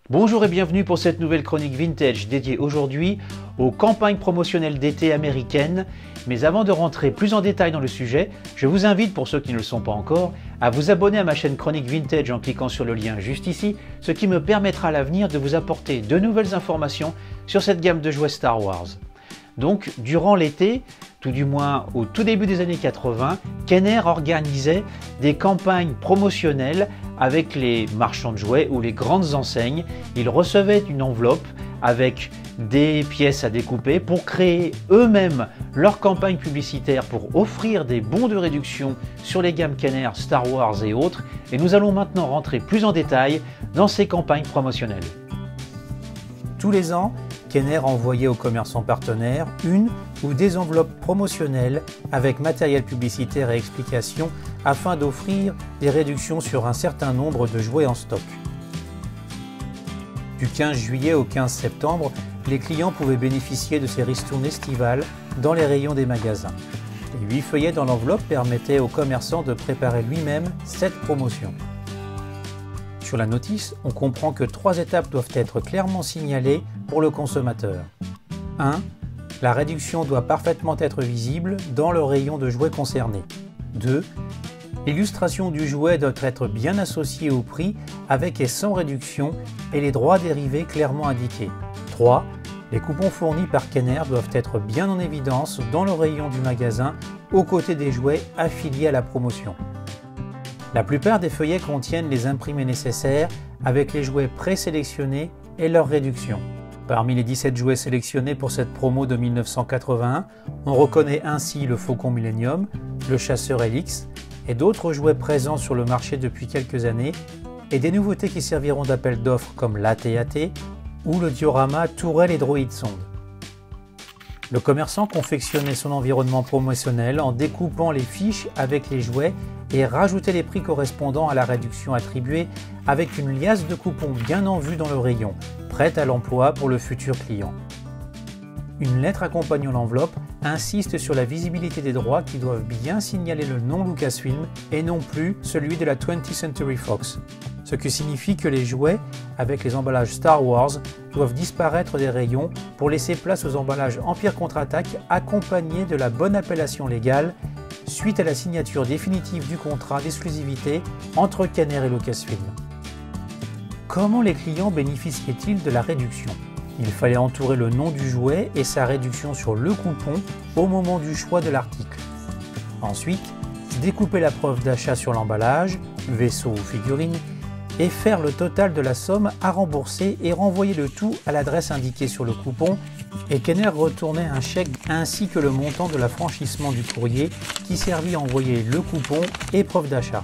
Bonjour et bienvenue pour cette nouvelle chronique vintage dédiée aujourd'hui aux campagnes promotionnelles d'été américaines. Mais avant de rentrer plus en détail dans le sujet, je vous invite, pour ceux qui ne le sont pas encore, à vous abonner à ma chaîne Chronique Vintage en cliquant sur le lien juste ici, ce qui me permettra à l'avenir de vous apporter de nouvelles informations sur cette gamme de jouets Star Wars. Donc, durant l'été, tout du moins au tout début des années 80, Kenner organisait des campagnes promotionnelles avec les marchands de jouets ou les grandes enseignes. Ils recevaient une enveloppe avec des pièces à découper pour créer eux-mêmes leur campagne publicitaire pour offrir des bons de réduction sur les gammes Kenner, Star Wars et autres. Et nous allons maintenant rentrer plus en détail dans ces campagnes promotionnelles. Tous les ans, Kenner envoyait aux commerçants partenaires une ou des enveloppes promotionnelles avec matériel publicitaire et explications afin d'offrir des réductions sur un certain nombre de jouets en stock. Du 15 juillet au 15 septembre, les clients pouvaient bénéficier de ces ristournes estivales dans les rayons des magasins. Les 8 feuillets dans l'enveloppe permettaient au commerçant de préparer lui-même cette promotion. Sur la notice, on comprend que 3 étapes doivent être clairement signalées pour le consommateur. 1. La réduction doit parfaitement être visible dans le rayon de jouets concerné. 2. L'illustration du jouet doit être bien associée au prix avec et sans réduction et les droits dérivés clairement indiqués. 3. Les coupons fournis par Kenner doivent être bien en évidence dans le rayon du magasin aux côtés des jouets affiliés à la promotion. La plupart des feuillets contiennent les imprimés nécessaires avec les jouets présélectionnés et leurs réductions. Parmi les 17 jouets sélectionnés pour cette promo de 1981, on reconnaît ainsi le Faucon Millenium, le Chasseur LX et d'autres jouets présents sur le marché depuis quelques années et des nouveautés qui serviront d'appel d'offres comme l'AT-AT ou le diorama Tourelle et Droïde Sonde. Le commerçant confectionnait son environnement promotionnel en découpant les fiches avec les jouets et rajoutait les prix correspondant à la réduction attribuée avec une liasse de coupons bien en vue dans le rayon, prête à l'emploi pour le futur client. Une lettre accompagnant l'enveloppe insiste sur la visibilité des droits qui doivent bien signaler le nom Lucasfilm et non plus celui de la 20th Century Fox, ce qui signifie que les jouets avec les emballages Star Wars doivent disparaître des rayons pour laisser place aux emballages Empire Contre-Attaque accompagnés de la bonne appellation légale suite à la signature définitive du contrat d'exclusivité entre Kenner et Lucasfilm. Comment les clients bénéficiaient-ils de la réduction ? Il fallait entourer le nom du jouet et sa réduction sur le coupon au moment du choix de l'article. Ensuite, découper la preuve d'achat sur l'emballage, vaisseau ou figurine, et faire le total de la somme à rembourser et renvoyer le tout à l'adresse indiquée sur le coupon, et Kenner retournait un chèque ainsi que le montant de l'affranchissement du courrier qui servit à envoyer le coupon et preuve d'achat.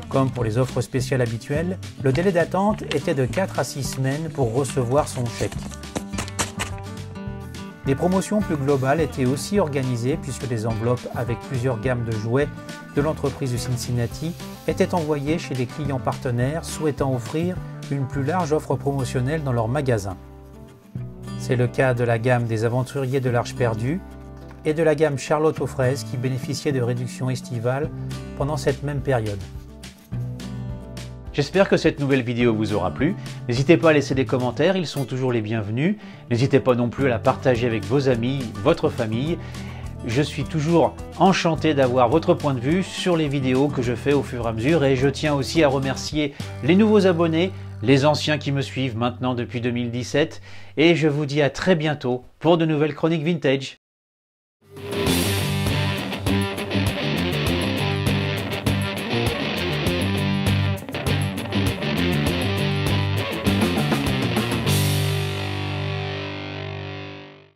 Comme pour les offres spéciales habituelles, le délai d'attente était de 4 à 6 semaines pour recevoir son chèque. Des promotions plus globales étaient aussi organisées puisque des enveloppes avec plusieurs gammes de jouets de l'entreprise de Cincinnati étaient envoyées chez des clients partenaires souhaitant offrir une plus large offre promotionnelle dans leur magasin. C'est le cas de la gamme des Aventuriers de l'Arche perdue et de la gamme Charlotte aux fraises qui bénéficiaient de réductions estivales pendant cette même période. J'espère que cette nouvelle vidéo vous aura plu. N'hésitez pas à laisser des commentaires, ils sont toujours les bienvenus. N'hésitez pas non plus à la partager avec vos amis, votre famille. Je suis toujours enchanté d'avoir votre point de vue sur les vidéos que je fais au fur et à mesure. Et je tiens aussi à remercier les nouveaux abonnés, les anciens qui me suivent maintenant depuis 2017. Et je vous dis à très bientôt pour de nouvelles chroniques vintage.